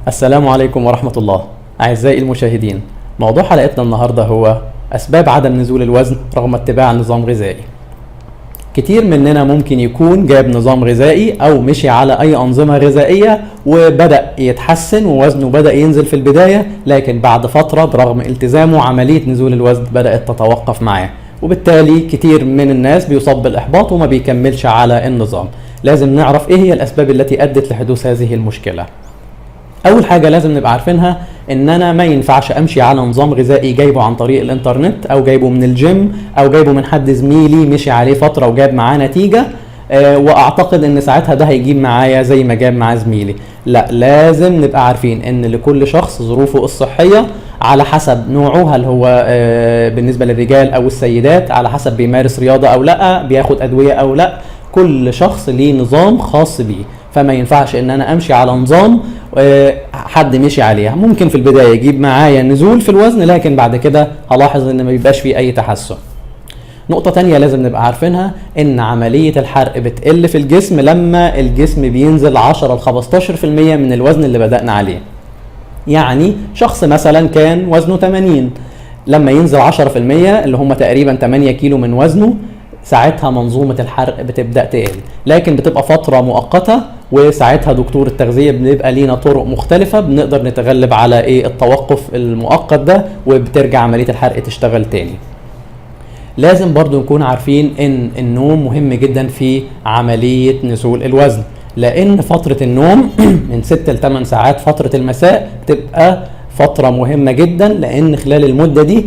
السلام عليكم ورحمة الله. أعزائي المشاهدين، موضوع حلقتنا النهاردة هو أسباب عدم نزول الوزن رغم اتباع نظام غذائي. كتير مننا ممكن يكون جاب نظام غذائي أو مشي على أي أنظمة غذائية وبدأ يتحسن ووزنه بدأ ينزل في البداية، لكن بعد فترة برغم التزامه عملية نزول الوزن بدأت تتوقف معاه، وبالتالي كتير من الناس بيصاب بالإحباط وما بيكملش على النظام. لازم نعرف إيه هي الأسباب التي أدت لحدوث هذه المشكلة. اول حاجه لازم نبقى عارفينها ان انا ما ينفعش امشي على نظام غذائي جايبه عن طريق الانترنت او جايبه من الجيم او جايبه من حد زميلي مشي عليه فتره وجاب معاه نتيجه، واعتقد ان ساعتها ده هيجيب معايا زي ما جاب مع زميلي. لا، لازم نبقى عارفين ان لكل شخص ظروفه الصحيه على حسب نوعه، هل هو بالنسبه للرجال او السيدات على حسب بيمارس رياضه او لا، بياخد ادويه او لا. كل شخص ليه نظام خاص بيه، فما ينفعش ان انا امشي على نظام حد مشي عليها. ممكن في البداية يجيب معايا نزول في الوزن، لكن بعد كده هلاحظ ان ما بيبقاش فيه اي تحسن. نقطة تانية لازم نبقى عارفينها ان عملية الحرق بتقل في الجسم لما الجسم بينزل 10-15% من الوزن اللي بدأنا عليه. يعني شخص مثلا كان وزنه 80، لما ينزل 10% اللي هم تقريبا 8 كيلو من وزنه، ساعتها منظومة الحرق بتبدأ تقل، لكن بتبقى فترة مؤقتة، وساعتها دكتور التغذية بنبقى لينا طرق مختلفة بنقدر نتغلب على التوقف المؤقت ده، وبترجع عملية الحرق تشتغل تاني. لازم برضو نكون عارفين ان النوم مهم جدا في عملية نزول الوزن، لان فترة النوم من 6-8 ساعات فترة المساء بتبقى فترة مهمة جدا، لان خلال المدة دي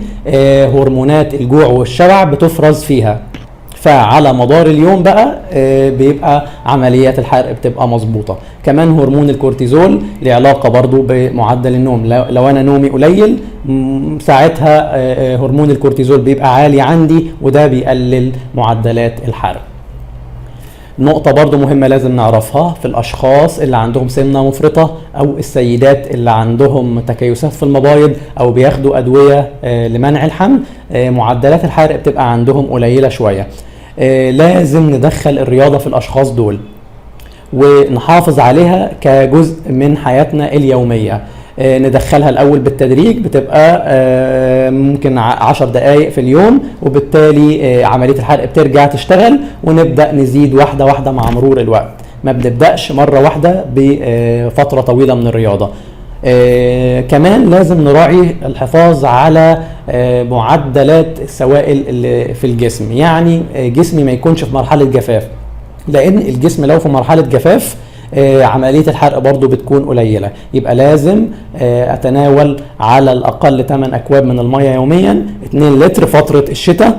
هرمونات الجوع والشبع بتفرز فيها، فعلى مدار اليوم بقى بيبقى عمليات الحرق بتبقى مظبوطة. كمان هرمون الكورتيزول له علاقة برضو بمعدل النوم. لو انا نومي قليل ساعتها هرمون الكورتيزول بيبقى عالي عندي، وده بيقلل معدلات الحرق. نقطة برضو مهمة لازم نعرفها في الأشخاص اللي عندهم سمنة مفرطة أو السيدات اللي عندهم تكيسات في المبايض أو بياخدوا أدوية لمنع الحمل، معدلات الحرق بتبقى عندهم قليلة شوية. لازم ندخل الرياضة في الأشخاص دول ونحافظ عليها كجزء من حياتنا اليومية. ندخلها الأول بالتدريج، بتبقى ممكن 10 دقايق في اليوم، وبالتالي عملية الحرق بترجع تشتغل، ونبدأ نزيد واحدة واحدة مع مرور الوقت. ما بنبدأش مرة واحدة بفترة طويلة من الرياضة. كمان لازم نراعي الحفاظ على معدلات السوائل اللي في الجسم، يعني جسمي ما يكونش في مرحلة جفاف، لأن الجسم لو في مرحلة جفاف عملية الحرق برضو بتكون قليلة. يبقى لازم أتناول على الأقل 8 أكواب من المية يوميا، 2 لتر فترة الشتاء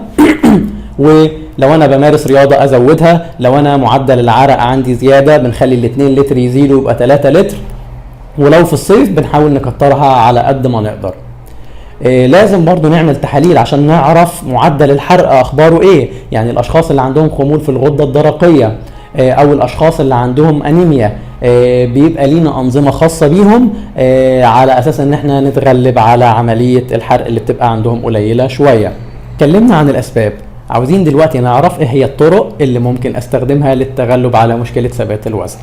ولو أنا بمارس رياضة أزودها. لو أنا معدل العرق عندي زيادة بنخلي ال2 لتر يزيدوا يبقى 3 لتر، ولو في الصيف بنحاول نكترها على قد ما نقدر. لازم برضو نعمل تحاليل عشان نعرف معدل الحرق أخباره إيه. يعني الأشخاص اللي عندهم خمول في الغدة الدرقية او الاشخاص اللي عندهم انيميا بيبقى لينا انظمه خاصه بيهم على اساس ان احنا نتغلب على عمليه الحرق اللي بتبقى عندهم قليله شويه. اتكلمنا عن الاسباب، عاوزين دلوقتي نعرف ايه هي الطرق اللي ممكن استخدمها للتغلب على مشكله ثبات الوزن.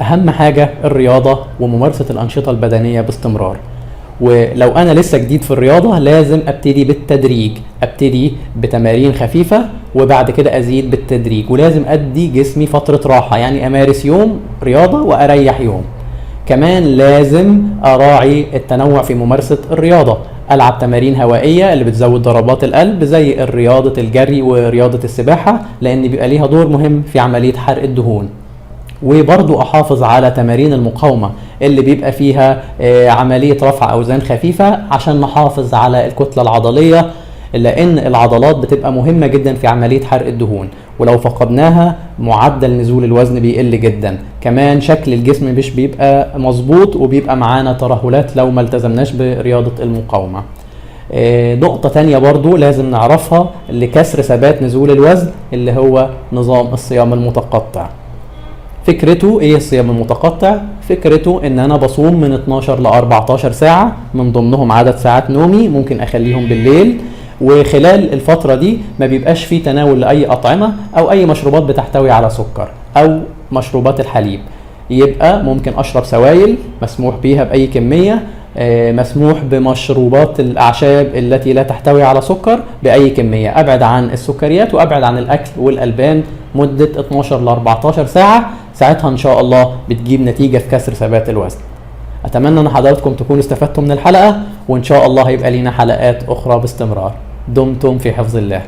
اهم حاجه الرياضه وممارسه الانشطه البدنيه باستمرار. ولو انا لسه جديد في الرياضة لازم ابتدي بالتدريج، ابتدي بتمارين خفيفة وبعد كده ازيد بالتدريج، ولازم ادي جسمي فترة راحة، يعني امارس يوم رياضة واريح يوم. كمان لازم اراعي التنوع في ممارسة الرياضة، العب تمارين هوائية اللي بتزود ضربات القلب زي رياضة الجري ورياضة السباحة، لان بيبقى ليها دور مهم في عملية حرق الدهون. وبرضو احافظ على تمارين المقاومة اللي بيبقى فيها عملية رفع اوزان خفيفة عشان نحافظ على الكتلة العضلية، لان العضلات بتبقى مهمة جدا في عملية حرق الدهون، ولو فقدناها معدل نزول الوزن بيقل جدا. كمان شكل الجسم مش بيبقى مظبوط وبيبقى معانا ترهلات لو ما التزمناش برياضة المقاومة. نقطة تانية برضو لازم نعرفها لكسر ثبات نزول الوزن اللي هو نظام الصيام المتقطع. فكرته ايه الصيام المتقطع؟ فكرته ان انا بصوم من 12 ل 14 ساعة، من ضمنهم عدد ساعات نومي ممكن اخليهم بالليل، وخلال الفترة دي ما بيبقاش فيه تناول لأي أطعمة أو أي مشروبات بتحتوي على سكر أو مشروبات الحليب. يبقى ممكن اشرب سوائل مسموح بيها باي كميه، مسموح بمشروبات الاعشاب التي لا تحتوي على سكر باي كميه، ابعد عن السكريات وابعد عن الاكل والالبان مده 12 ل 14 ساعه. ساعتها ان شاء الله بتجيب نتيجه في كسر ثبات الوزن. اتمنى ان حضراتكم تكونوا استفدتوا من الحلقه، وان شاء الله هيبقى لينا حلقات اخرى باستمرار. دمتم في حفظ الله.